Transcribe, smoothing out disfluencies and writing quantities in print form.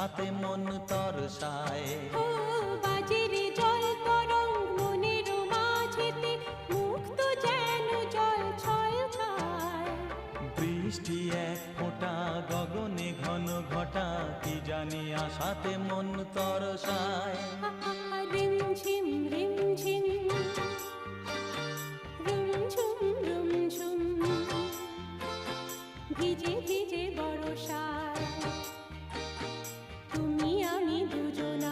আশাতে মন তরসায়। ও বাজেরে জল তরঙ্গ মনের মাঝেতে, মুক্ত যেন জল ছল ছয়। বৃষ্টি এক ফোঁটা গগনে ঘন ঘটা, কি জানি আশাতে মন তরসায়। রিমঝিম রিমঝিম, রুমঝুম রুমঝুম, ভিজে ভিজে বরষায় তুমি আমি দুজনা।